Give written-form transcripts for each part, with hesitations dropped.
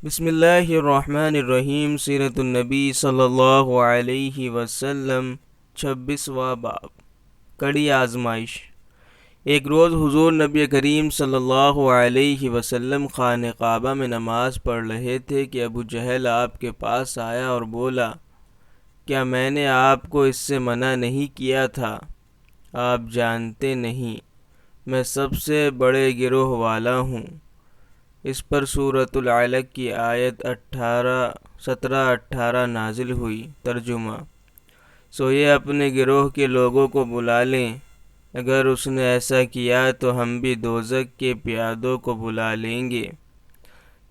بسم اللہ الرحمن الرحیم۔ سیرت النبی صلی اللہ علیہ وسلم، 26واں باب، کڑی آزمائش۔ ایک روز حضور نبی کریم صلی اللہ علیہ وسلم خانہ کعبہ میں نماز پڑھ رہے تھے کہ ابو جہل آپ کے پاس آیا اور بولا، کیا میں نے آپ کو اس سے منع نہیں کیا تھا؟ آپ جانتے نہیں میں سب سے بڑے گروہ والا ہوں۔ اس پر سورۃ العلق کی آیت 17-18 نازل ہوئی۔ ترجمہ: سو یہ اپنے گروہ کے لوگوں کو بلا لیں، اگر اس نے ایسا کیا تو ہم بھی دوزخ کے پیادوں کو بلا لیں گے۔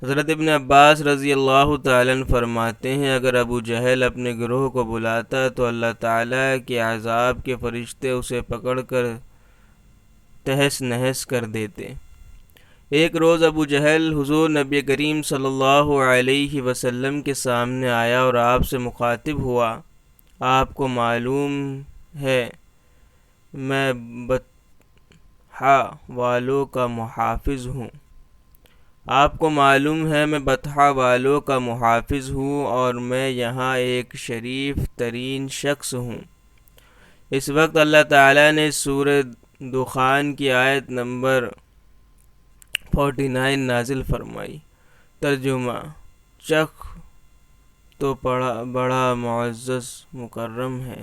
حضرت ابن عباس رضی اللہ تعالیٰ عنہ فرماتے ہیں، اگر ابو جہل اپنے گروہ کو بلاتا تو اللہ تعالیٰ کے عذاب کے فرشتے اسے پکڑ کر تہس نہس کر دیتے۔ ایک روز ابو جہل حضور نبی کریم صلی اللہ علیہ وسلم کے سامنے آیا اور آپ سے مخاطب ہوا، آپ کو معلوم ہے میں بطحا والوں کا محافظ ہوں۔ آپ کو معلوم ہے میں بطحا والوں کا محافظ ہوں اور میں یہاں ایک شریف ترین شخص ہوں۔ اس وقت اللہ تعالیٰ نے سورہ دخان کی آیت نمبر 49 نازل فرمائی۔ ترجمہ: چخ تو بڑا معزز مکرم ہے۔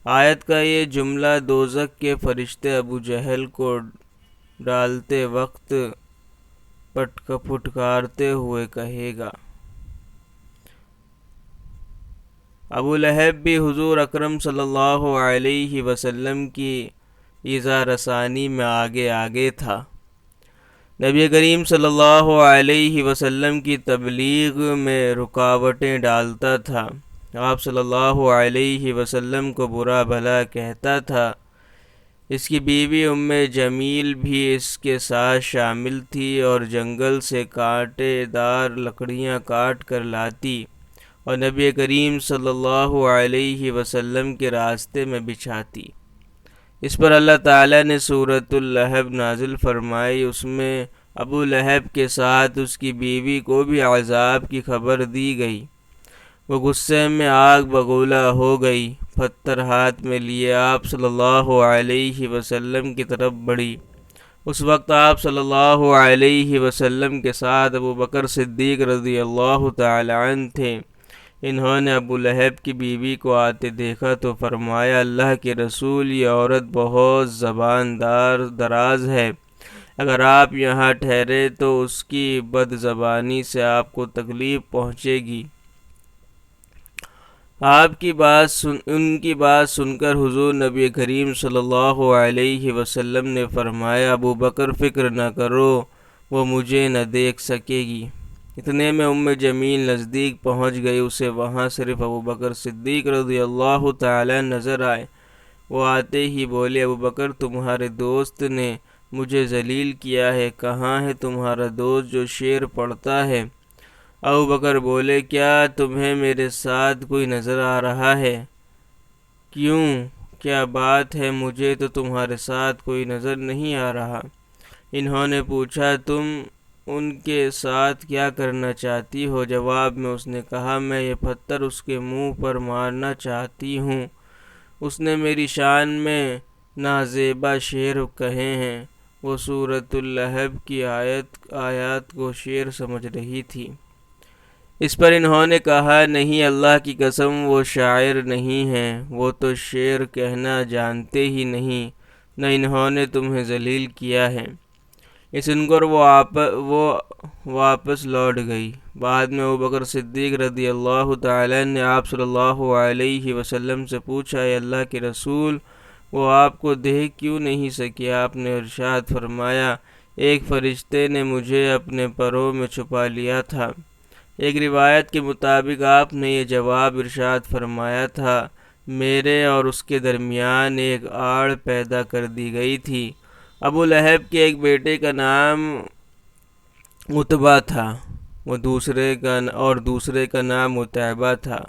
آیت کا یہ جملہ دوزخ کے فرشتے ابو جہل کو ڈالتے وقت پھٹکارتے ہوئے کہے گا۔ ابو لہب بھی حضور اکرم صلی اللہ علیہ وسلم کی ایذا رسانی میں آگے تھا۔ نبی کریم صلی اللہ علیہ وسلم کی تبلیغ میں رکاوٹیں ڈالتا تھا۔ آپ صلی اللہ علیہ وسلم کو برا بھلا کہتا تھا۔ اس کی بیوی ام جمیل بھی اس کے ساتھ شامل تھی اور جنگل سے کانٹے دار لکڑیاں کاٹ کر لاتی اور نبی کریم صلی اللہ علیہ وسلم کے راستے میں بچھاتی۔ اس پر اللہ تعالیٰ نے سورۃ اللہب نازل فرمائی۔ اس میں ابو لہب کے ساتھ اس کی بیوی کو بھی عذاب کی خبر دی گئی۔ وہ غصے میں آگ بگولا ہو گئی، پتھر ہاتھ میں لیے آپ صلی اللہ علیہ وسلم کی طرف بڑھی۔ اس وقت آپ صلی اللہ علیہ وسلم کے ساتھ ابو بکر صدیق رضی اللہ تعالی عنہ تھے۔ انہوں نے ابو لہب کی بیوی کو آتے دیکھا تو فرمایا، اللہ کے رسول، یہ عورت بہت زبان دراز ہے، اگر آپ یہاں ٹھہرے تو اس کی بد زبانی سے آپ کو تکلیف پہنچے گی۔ ان کی بات سن کر حضور نبی کریم صلی اللہ علیہ وسلم نے فرمایا، ابو بکر فکر نہ کرو، وہ مجھے نہ دیکھ سکے گی۔ اتنے میں ام جمیل نزدیک پہنچ گئی۔ اسے وہاں صرف ابو بکر صدیق رضی اللہ تعالیٰ نظر آئے۔ وہ آتے ہی بولے، ابو بکر، تمہارے دوست نے مجھے ذلیل کیا ہے، کہاں ہے تمہارا دوست جو شعر پڑھتا ہے؟ ابو بکر بولے، کیا تمہیں میرے ساتھ کوئی نظر آ رہا ہے؟ کیوں، کیا بات ہے؟ مجھے تو تمہارے ساتھ کوئی نظر نہیں آ رہا۔ انہوں نے پوچھا، تم ان کے ساتھ کیا کرنا چاہتی ہو؟ جواب میں اس نے کہا، میں یہ پتھر اس کے منہ پر مارنا چاہتی ہوں۔ اس نے میری شان میں نازیبا شعر کہے ہیں۔ وہ سورۃ اللہب کی آیات کو شعر سمجھ رہی تھی۔ اس پر انہوں نے کہا، نہیں، اللہ کی قسم، وہ شاعر نہیں ہیں، وہ تو شعر کہنا جانتے ہی نہیں، نہ انہوں نے تمہیں ذلیل کیا ہے۔ یہ سن کر وہ واپس لوٹ گئی۔ بعد میں ابوبکر صدیق رضی اللہ تعالیٰ نے آپ صلی اللہ علیہ وسلم سے پوچھا، اے اللہ کے رسول، وہ آپ کو دیکھ کیوں نہیں سکی؟ آپ نے ارشاد فرمایا، ایک فرشتے نے مجھے اپنے پروں میں چھپا لیا تھا۔ ایک روایت کے مطابق آپ نے یہ جواب ارشاد فرمایا تھا، میرے اور اس کے درمیان ایک آڑ پیدا کر دی گئی تھی۔ ابو لہب کے ایک بیٹے کا نام عتبہ تھا، دوسرے کا نام عتیبہ تھا۔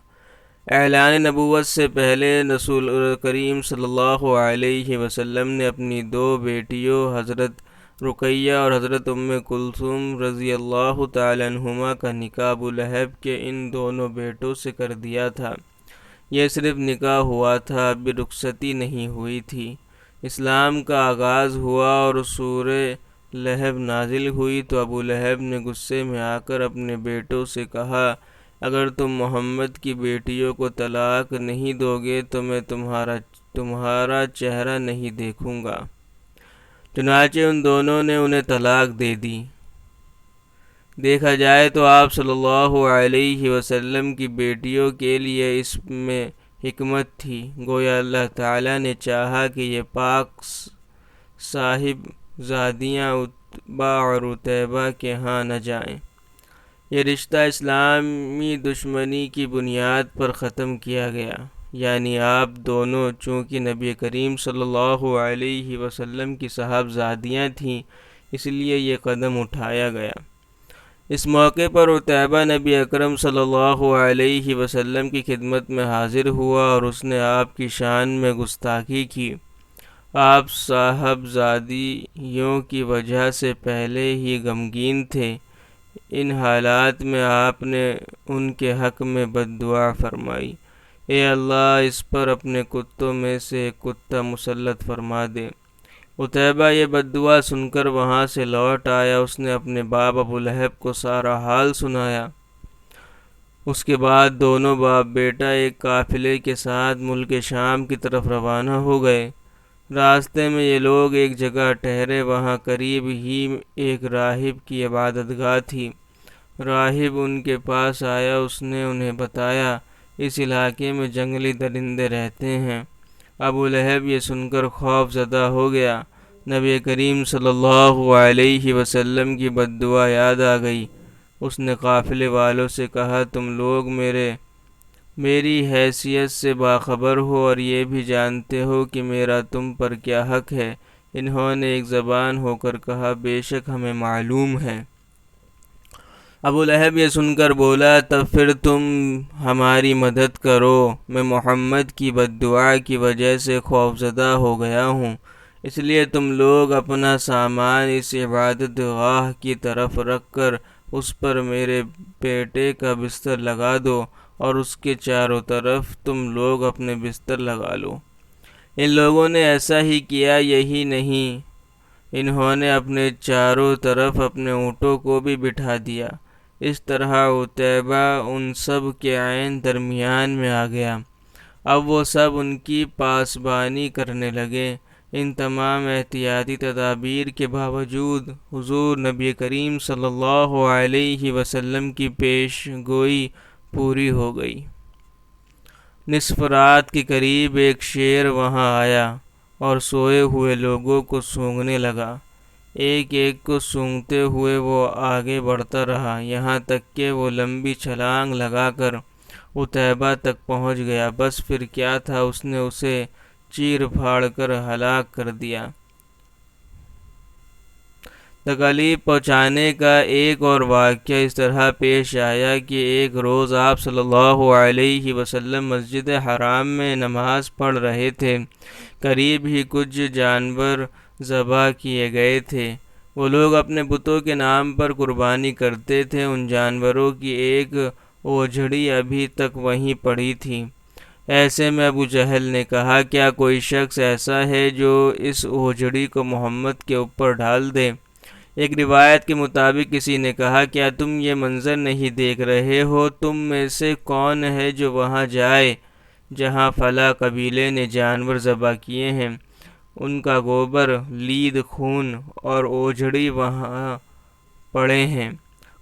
اعلان نبوت سے پہلے رسول کریم صلی اللہ علیہ وسلم نے اپنی دو بیٹیوں حضرت رقیہ اور حضرت ام کلثوم رضی اللہ تعالی عنہما کا نکاح ابو لہب کے ان دونوں بیٹوں سے کر دیا تھا۔ یہ صرف نکاح ہوا تھا، ابھی رخصتی نہیں ہوئی تھی۔ اسلام کا آغاز ہوا اور سورہ لہب نازل ہوئی تو ابو لہب نے غصے میں آ کر اپنے بیٹوں سے کہا، اگر تم محمد کی بیٹیوں کو طلاق نہیں دو گے تو میں تمہارا چہرہ نہیں دیکھوں گا۔ چنانچہ ان دونوں نے انہیں طلاق دے دی۔ دیکھا جائے تو آپ صلی اللہ علیہ وسلم کی بیٹیوں کے لیے اس میں حکمت تھی، گویا اللہ تعالیٰ نے چاہا کہ یہ پاک صاحب زادیاں عتبہ اور عتیبہ کے ہاں نہ جائیں۔ یہ رشتہ اسلامی دشمنی کی بنیاد پر ختم کیا گیا، یعنی آپ دونوں چونکہ نبی کریم صلی اللہ علیہ وسلم کی صاحبزادیاں تھیں، اس لیے یہ قدم اٹھایا گیا۔ اس موقع پر عتیبہ نبی اکرم صلی اللہ علیہ وسلم کی خدمت میں حاضر ہوا اور اس نے آپ کی شان میں گستاخی کی۔ آپ صاحبزادیوں کی وجہ سے پہلے ہی غمگین تھے۔ ان حالات میں آپ نے ان کے حق میں بد دعا فرمائی، اے اللہ اس پر اپنے کتوں میں سے ایک کتا مسلط فرما دے۔ عتیبہ یہ بد دعا سن کر وہاں سے لوٹ آیا۔ اس نے اپنے باپ ابو لہب کو سارا حال سنایا۔ اس کے بعد دونوں باپ بیٹا ایک قافلے کے ساتھ ملک شام کی طرف روانہ ہو گئے۔ راستے میں یہ لوگ ایک جگہ ٹھہرے، وہاں قریب ہی ایک راہب کی عبادت گاہ تھی۔ راہب ان کے پاس آیا، اس نے انہیں بتایا اس علاقے میں جنگلی درندے رہتے ہیں۔ ابو لہب یہ سن کر خوف زدہ ہو گیا۔ نبی کریم صلی اللہ علیہ وسلم کی بد دعا یاد آ گئی۔ اس نے قافلے والوں سے کہا، تم لوگ میری حیثیت سے باخبر ہو اور یہ بھی جانتے ہو کہ میرا تم پر کیا حق ہے۔ انہوں نے ایک زبان ہو کر کہا، بے شک ہمیں معلوم ہے۔ ابو لہب یہ سن کر بولا، تب پھر تم ہماری مدد کرو، میں محمد کی بد دعا کی وجہ سے خوفزدہ ہو گیا ہوں، اس لیے تم لوگ اپنا سامان اس عبادت گاہ کی طرف رکھ کر اس پر میرے بیٹے کا بستر لگا دو اور اس کے چاروں طرف تم لوگ اپنے بستر لگا لو۔ ان لوگوں نے ایسا ہی کیا، یہی نہیں انہوں نے اپنے چاروں طرف اپنے اونٹوں کو بھی بٹھا دیا۔ اس طرح عتیبہ ان سب کے عین درمیان میں آ گیا۔ اب وہ سب ان کی پاسبانی کرنے لگے۔ ان تمام احتیاطی تدابیر کے باوجود حضور نبی کریم صلی اللہ علیہ وسلم کی پیش گوئی پوری ہو گئی۔ نصف رات کے قریب ایک شیر وہاں آیا اور سوئے ہوئے لوگوں کو سونگھنے لگا۔ ایک ایک کو سونگھتے ہوئے وہ آگے بڑھتا رہا، یہاں تک کہ وہ لمبی چھلانگ لگا کر عتیبہ تک پہنچ گیا۔ بس پھر کیا تھا، اس نے اسے چیر پھاڑ کر ہلاک کر دیا۔ تکلیف پہنچانے کا ایک اور واقعہ اس طرح پیش آیا کہ ایک روز آپ صلی اللہ علیہ وسلم مسجد حرام میں نماز پڑھ رہے تھے۔ قریب ہی کچھ جانور ذبح کیے گئے تھے۔ وہ لوگ اپنے بتوں کے نام پر قربانی کرتے تھے۔ ان جانوروں کی ایک اوجھڑی ابھی تک وہیں پڑی تھی۔ ایسے میں ابو جہل نے کہا، کیا کوئی شخص ایسا ہے جو اس اوجھڑی کو محمد کے اوپر ڈال دے؟ ایک روایت کے مطابق کسی نے کہا، کیا تم یہ منظر نہیں دیکھ رہے ہو؟ تم میں سے کون ہے جو وہاں جائے جہاں فلاں قبیلے نے جانور ذبح کیے ہیں؟ ان کا گوبر، لید، خون اور اوجھڑی وہاں پڑے ہیں۔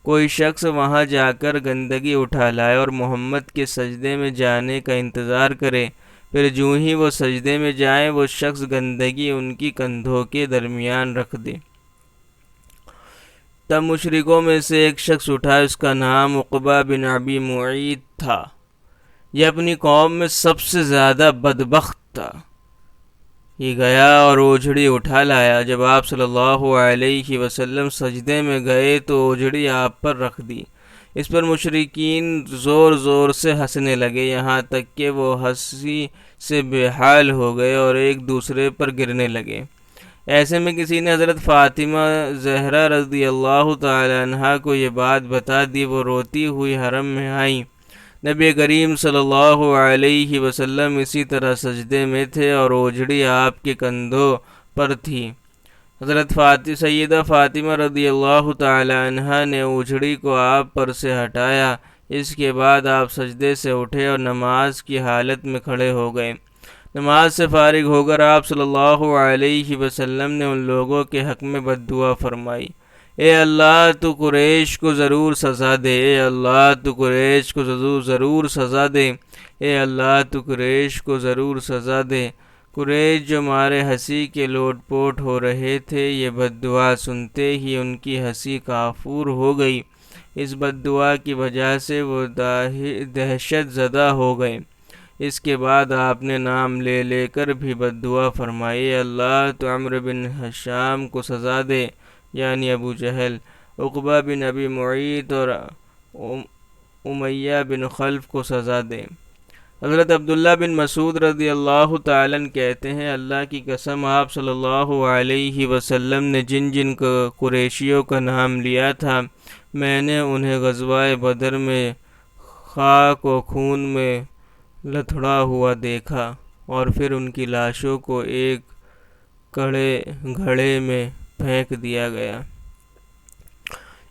کوئی شخص وہاں جا کر گندگی اٹھا لائے اور محمد کے سجدے میں جانے کا انتظار کرے، پھر جوں ہی وہ سجدے میں جائیں وہ شخص گندگی ان کی کندھوں کے درمیان رکھ دے۔ تب مشرکوں میں سے ایک شخص اٹھا، اس کا نام عقبہ بن ابی معیط تھا۔ یہ اپنی قوم میں سب سے زیادہ بدبخت تھا۔ یہ گیا اور اوجھڑی اٹھا لایا۔ جب آپ صلی اللہ علیہ وسلم سجدے میں گئے تو اوجھڑی آپ پر رکھ دی۔ اس پر مشرکین زور زور سے ہنسنے لگے، یہاں تک کہ وہ ہنسی سے بے حال ہو گئے اور ایک دوسرے پر گرنے لگے۔ ایسے میں کسی نے حضرت فاطمہ زہرا رضی اللہ تعالی عنہا کو یہ بات بتا دی۔ وہ روتی ہوئی حرم میں آئیں۔ نبی کریم صلی اللہ علیہ وسلم اسی طرح سجدے میں تھے اور اوجھڑی آپ کے کندھوں پر تھی۔ حضرت سیدہ فاطمہ رضی اللہ تعالی عنہا نے اوجھڑی کو آپ پر سے ہٹایا۔ اس کے بعد آپ سجدے سے اٹھے اور نماز کی حالت میں کھڑے ہو گئے۔ نماز سے فارغ ہو کر آپ صلی اللہ علیہ وسلم نے ان لوگوں کے حق میں بد دعا فرمائی: اے اللہ تو قریش کو ضرور سزا دے، اے اللہ تو قریش کو ضرور سزا دے، اے اللہ تو قریش کو ضرور سزا دے۔ قریش جو مارے ہنسی کے لوٹ پوٹ ہو رہے تھے، یہ بد دعا سنتے ہی ان کی ہنسی کافور ہو گئی۔ اس بد دعا کی وجہ سے وہ دہشت زدہ ہو گئے۔ اس کے بعد آپ نے نام لے لے کر بھی بد دعا فرمائی: اے اللہ تو عمرو بن ہشام کو سزا دے، یعنی ابو جہل، عقبہ بن ابی معیط اور امیہ بن خلف کو سزا دے۔ حضرت عبداللہ بن مسعود رضی اللہ تعالیٰ عنہ کہتے ہیں: اللہ کی قسم، آپ صلی اللہ علیہ وسلم نے جن جن قریشیوں کا نام لیا تھا، میں نے انہیں غزوہ بدر میں خاک و خون میں لتھڑا ہوا دیکھا اور پھر ان کی لاشوں کو ایک گھڑے میں پھینک دیا گیا۔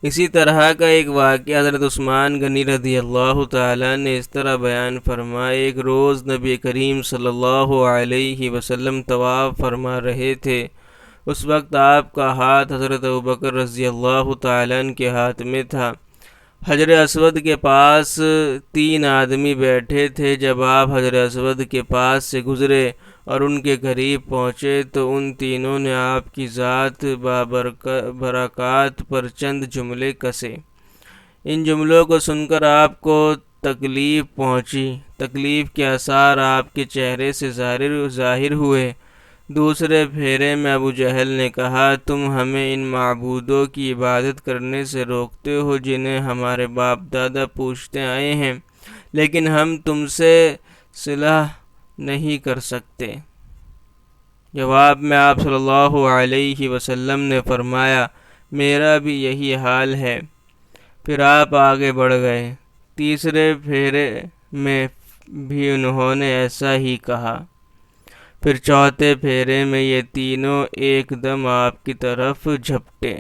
اسی طرح کا ایک واقعہ حضرت عثمان غنی رضی اللہ تعالیٰ نے اس طرح بیان فرمایا: ایک روز نبی کریم صلی اللہ علیہ وسلم طواف فرما رہے تھے۔ اس وقت آپ کا ہاتھ حضرت ابوبکر رضی اللہ تعالیٰ عنہ کے ہاتھ میں تھا۔ حجر اسود کے پاس 3 آدمی بیٹھے تھے۔ جب آپ حجر اسود کے پاس سے گزرے اور ان کے قریب پہنچے تو ان تینوں نے آپ کی ذات برکات پر چند جملے کسے۔ ان جملوں کو سن کر آپ کو تکلیف پہنچی۔ تکلیف کے آثار آپ کے چہرے سے ظاہر ہوئے۔ دوسرے پھیرے میں ابو جہل نے کہا: تم ہمیں ان معبودوں کی عبادت کرنے سے روکتے ہو جنہیں ہمارے باپ دادا پوجتے آئے ہیں، لیکن ہم تم سے صلح نہیں کر سکتے۔ جواب میں آپ صلی اللہ علیہ وسلم نے فرمایا: میرا بھی یہی حال ہے۔ پھر آپ آگے بڑھ گئے۔ تیسرے پھیرے میں بھی انہوں نے ایسا ہی کہا۔ پھر چوتھے پھیرے میں یہ تینوں ایک دم آپ کی طرف جھپٹے۔